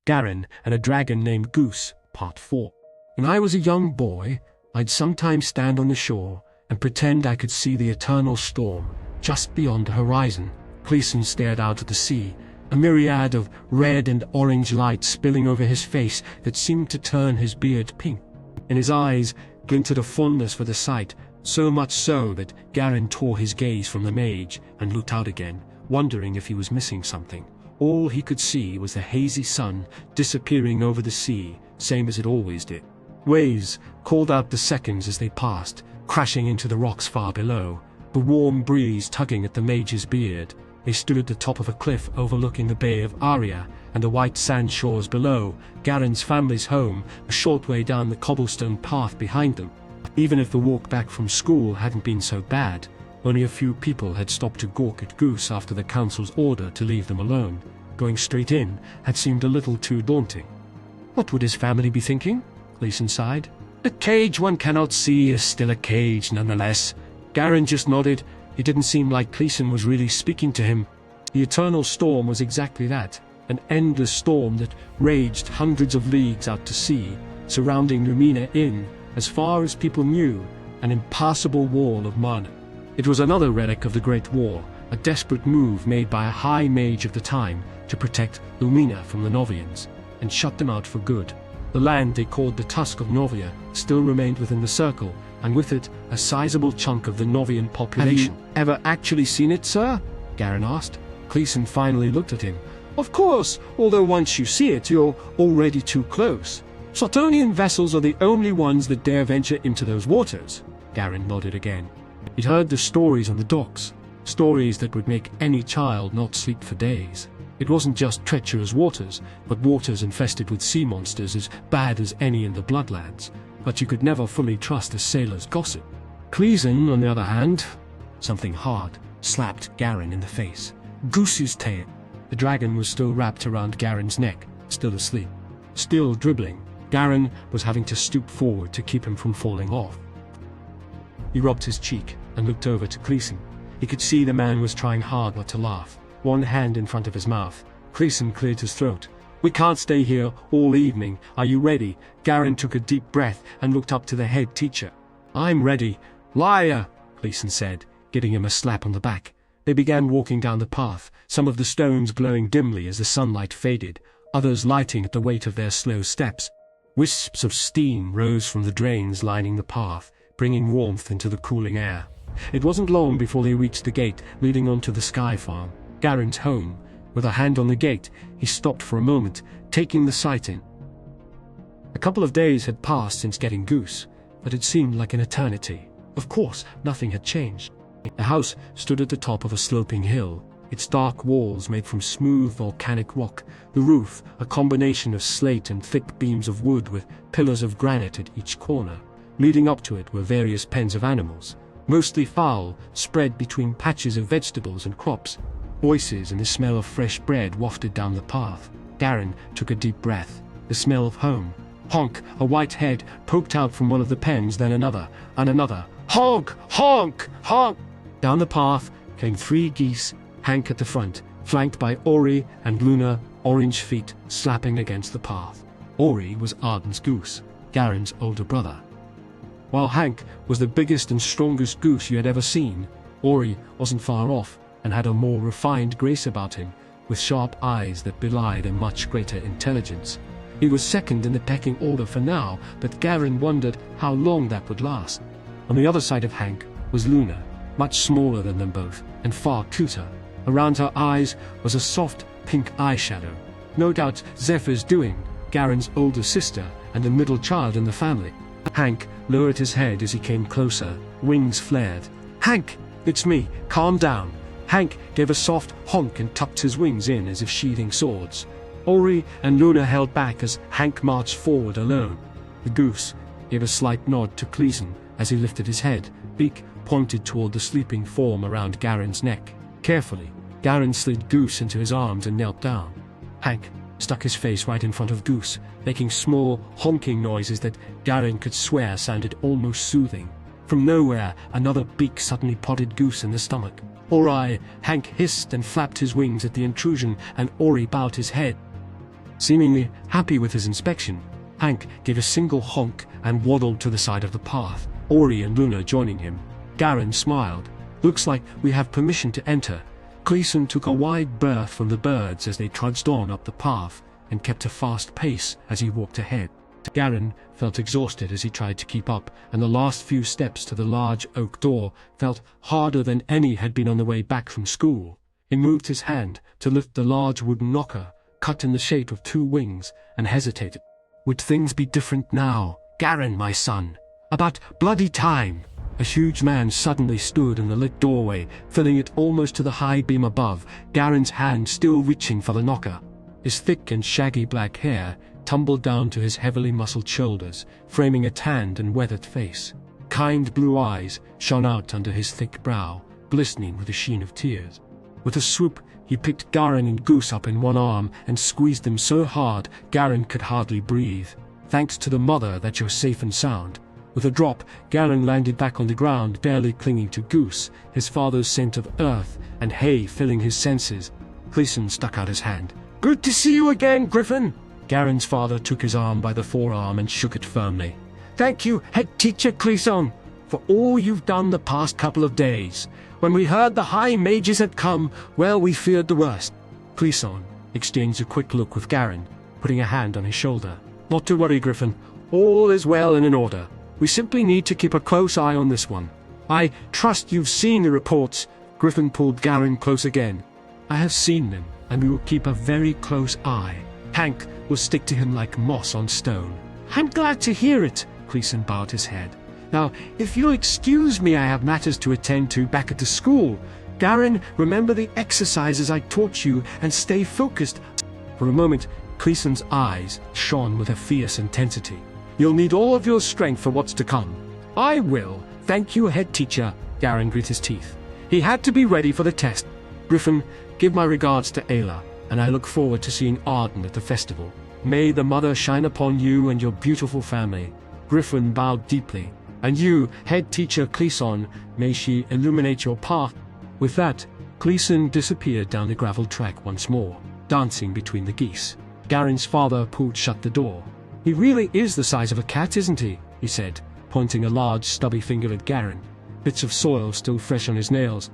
Garen and a Dragon Named Goose, Part 4. When I was a young boy, I'd sometimes stand on the shore and pretend I could see the eternal storm just beyond the horizon. Gleason stared out at the sea, a myriad of red and orange lights spilling over his face that seemed to turn his beard pink. In his eyes glinted a fondness for the sight, so much so that Garen tore his gaze from the mage and looked out again, wondering if he was missing something. All he could see was the hazy sun disappearing over the sea, same as it always did. Waves called out the seconds as they passed, crashing into the rocks far below, the warm breeze tugging at the mage's beard. They stood at the top of a cliff overlooking the Bay of Aria and the white sand shores below, Garen's family's home, a short way down the cobblestone path behind them. Even if the walk back from school hadn't been so bad, only a few people had stopped to gawk at Goose after the council's order to leave them alone. Going straight in had seemed a little too daunting. What would his family be thinking? Gleason sighed. A cage one cannot see is still a cage nonetheless. Garen just nodded. It didn't seem like Gleason was really speaking to him. The eternal storm was exactly that, an endless storm that raged hundreds of leagues out to sea, surrounding Lumina Inn, as far as people knew, an impassable wall of mud. It was another relic of the Great War, a desperate move made by a high mage of the time to protect Lumina from the Novians, and shut them out for good. The land they called the Tusk of Novia still remained within the circle, and with it a sizable chunk of the Novian population. Have you ever actually seen it, sir? Garen asked. Gleason finally looked at him. Of course, although once you see it, you're already too close. Sotonian vessels are the only ones that dare venture into those waters. Garen nodded again. He'd heard the stories on the docks, stories that would make any child not sleep for days. It wasn't just treacherous waters, but waters infested with sea monsters as bad as any in the Bloodlands. But you could never fully trust a sailor's gossip. Gleason, on the other hand, something hard slapped Garen in the face. Goose's tail. The dragon was still wrapped around Garen's neck, still asleep. Still dribbling, Garen was having to stoop forward to keep him from falling off. He rubbed his cheek and looked over to Gleason. He could see the man was trying hard not to laugh, one hand in front of his mouth. Gleason cleared his throat. We can't stay here all evening. Are you ready? Garen took a deep breath and looked up to the head teacher. I'm ready. Liar, Gleason said, giving him a slap on the back. They began walking down the path, some of the stones glowing dimly as the sunlight faded, others lighting at the weight of their slow steps. Wisps of steam rose from the drains lining the path, bringing warmth into the cooling air. It wasn't long before they reached the gate leading onto the Sky Farm, Garen's home. With a hand on the gate, he stopped for a moment, taking the sight in. A couple of days had passed since getting Goose, but it seemed like an eternity. Of course, nothing had changed. The house stood at the top of a sloping hill, its dark walls made from smooth volcanic rock, the roof a combination of slate and thick beams of wood with pillars of granite at each corner. Leading up to it were various pens of animals, mostly fowl, spread between patches of vegetables and crops. Voices and the smell of fresh bread wafted down the path. Garen took a deep breath. The smell of home. Honk! A white head poked out from one of the pens, then another, and another. Honk! Honk! Honk! Down the path came 3 geese, Hank at the front, flanked by Ori and Luna, orange feet slapping against the path. Ori was Arden's goose, Garen's older brother. While Hank was the biggest and strongest goose you had ever seen, Ori wasn't far off, and had a more refined grace about him, with sharp eyes that belied a much greater intelligence. He was second in the pecking order for now, but Garen wondered how long that would last. On the other side of Hank was Luna, much smaller than them both, and far cuter. Around her eyes was a soft pink eyeshadow. No doubt Zephyr's doing, Garen's older sister and the middle child in the family. Hank lowered his head as he came closer, wings flared. Hank, it's me, calm down. Hank gave a soft honk and tucked his wings in as if sheathing swords. Ori and Luna held back as Hank marched forward alone. The goose gave a slight nod to Gleason as he lifted his head, beak pointed toward the sleeping form around Garen's neck. Carefully, Garen slid Goose into his arms and knelt down. Hank stuck his face right in front of Goose, making small, honking noises that Garen could swear sounded almost soothing. From nowhere, another beak suddenly prodded Goose in the stomach. Ori! Hank hissed and flapped his wings at the intrusion, and Ori bowed his head. Seemingly happy with his inspection, Hank gave a single honk and waddled to the side of the path, Ori and Luna joining him. Garen smiled. Looks like we have permission to enter. Gleason took a wide berth from the birds as they trudged on up the path and kept a fast pace as he walked ahead. Garen felt exhausted as he tried to keep up, and the last few steps to the large oak door felt harder than any had been on the way back from school. He moved his hand to lift the large wooden knocker, cut in the shape of 2 wings, and hesitated. Would things be different now? Garen, my son. About bloody time. A huge man suddenly stood in the lit doorway, filling it almost to the high beam above, Garen's hand still reaching for the knocker. His thick and shaggy black hair tumbled down to his heavily muscled shoulders, framing a tanned and weathered face. Kind blue eyes shone out under his thick brow, glistening with a sheen of tears. With a swoop, he picked Garen and Goose up in one arm and squeezed them so hard Garen could hardly breathe. Thanks to the mother that you're safe and sound. With a drop, Garen landed back on the ground, barely clinging to Goose, his father's scent of earth and hay filling his senses. Gleason stuck out his hand. Good to see you again, Griffin. Garen's father took his arm by the forearm and shook it firmly. Thank you, head teacher Gleason, for all you've done the past couple of days. When we heard the high mages had come, well, we feared the worst. Gleason exchanged a quick look with Garen, putting a hand on his shoulder. Not to worry, Griffin. All is well and in order. We simply need to keep a close eye on this one. I trust you've seen the reports. Griffin pulled Garen close again. I have seen them, and we will keep a very close eye. Hank will stick to him like moss on stone. I'm glad to hear it. Gleason bowed his head. Now, if you'll excuse me, I have matters to attend to back at the school. Garen, remember the exercises I taught you and stay focused. For a moment, Gleason's eyes shone with a fierce intensity. You'll need all of your strength for what's to come. I will. Thank you, head teacher. Garen grit his teeth. He had to be ready for the test. Griffin, give my regards to Ayla, and I look forward to seeing Arden at the festival. May the mother shine upon you and your beautiful family. Griffin bowed deeply. And you, head teacher Gleason, may she illuminate your path. With that, Gleason disappeared down the gravel track once more, dancing between the geese. Garen's father pulled shut the door. He really is the size of a cat, isn't he? He said, pointing a large stubby finger at Garen, bits of soil still fresh on his nails.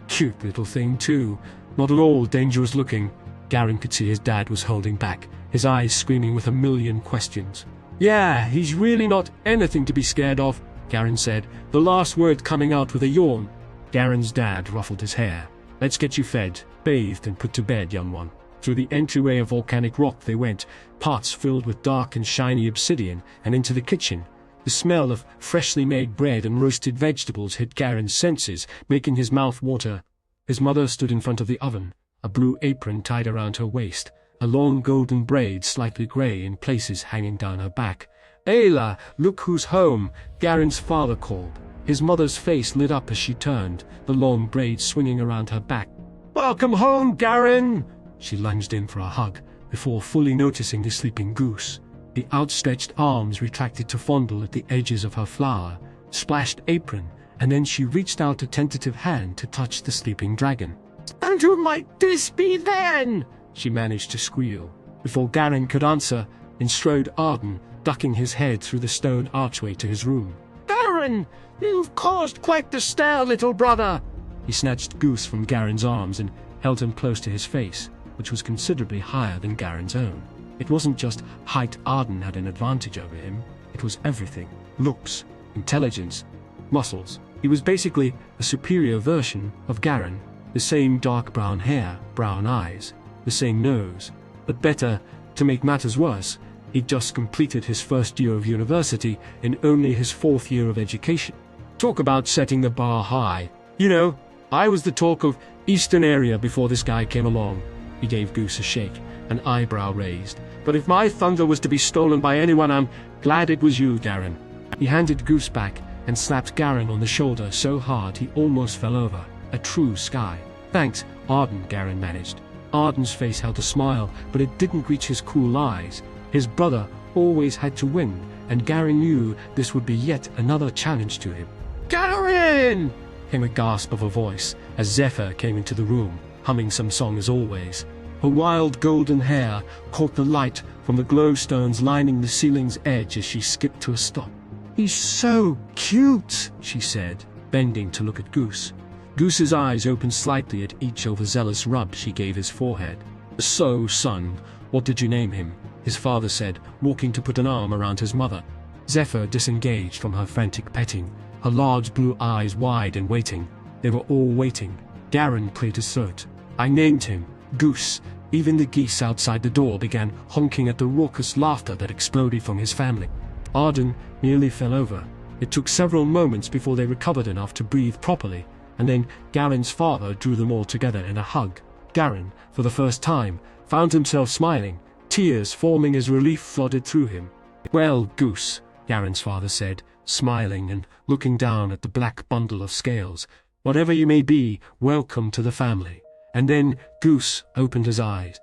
Cute little thing, too. Not at all dangerous looking. Garen could see his dad was holding back, his eyes screaming with a million questions. Yeah, he's really not anything to be scared of, Garen said, the last word coming out with a yawn. Garen's dad ruffled his hair. Let's get you fed, bathed, and put to bed, young one. Through the entryway of volcanic rock they went, pots filled with dark and shiny obsidian, and into the kitchen. The smell of freshly made bread and roasted vegetables hit Garen's senses, making his mouth water. His mother stood in front of the oven, a blue apron tied around her waist, a long golden braid slightly grey in places hanging down her back. Ayla, look who's home, Garen's father called. His mother's face lit up as she turned, the long braid swinging around her back. Welcome home, Garen! She lunged in for a hug, before fully noticing the sleeping Goose. The outstretched arms retracted to fondle at the edges of her flower, splashed apron, and then she reached out a tentative hand to touch the sleeping dragon. And who might this be then? She managed to squeal. Before Garen could answer, in strode Arden, ducking his head through the stone archway to his room. Garen, you've caused quite the stir, little brother. He snatched Goose from Garen's arms and held him close to his face, which was considerably higher than Garen's own. It wasn't just height Arden had an advantage over him, it was everything. Looks, intelligence, muscles. He was basically a superior version of Garen. The same dark brown hair, brown eyes, the same nose. But better, to make matters worse, he'd just completed his first year of university in only his 4th year of education. Talk about setting the bar high. You know, I was the talk of Eastern area before this guy came along. He gave Goose a shake, an eyebrow raised. But if my thunder was to be stolen by anyone, I'm glad it was you, Garen. He handed Goose back and slapped Garen on the shoulder so hard he almost fell over. A true sky. Thanks, Arden, Garen managed. Arden's face held a smile, but it didn't reach his cool eyes. His brother always had to win, and Garen knew this would be yet another challenge to him. Garen! Came a gasp of a voice as Zephyr came into the room, humming some song as always. Her wild golden hair caught the light from the glowstones lining the ceiling's edge as she skipped to a stop. "He's so cute," she said, bending to look at Goose. Goose's eyes opened slightly at each overzealous rub she gave his forehead. "So, son, what did you name him?" his father said, walking to put an arm around his mother. Zephyr disengaged from her frantic petting, her large blue eyes wide and waiting. They were all waiting. Garen cleared his throat. "I named him Goose." Even the geese outside the door began honking at the raucous laughter that exploded from his family. Arden nearly fell over. It took several moments before they recovered enough to breathe properly, and then Garen's father drew them all together in a hug. Garen, for the first time, found himself smiling, tears forming as relief flooded through him. "Well, Goose," Garen's father said, smiling and looking down at the black bundle of scales, "whatever you may be, welcome to the family." And then Goose opened his eyes.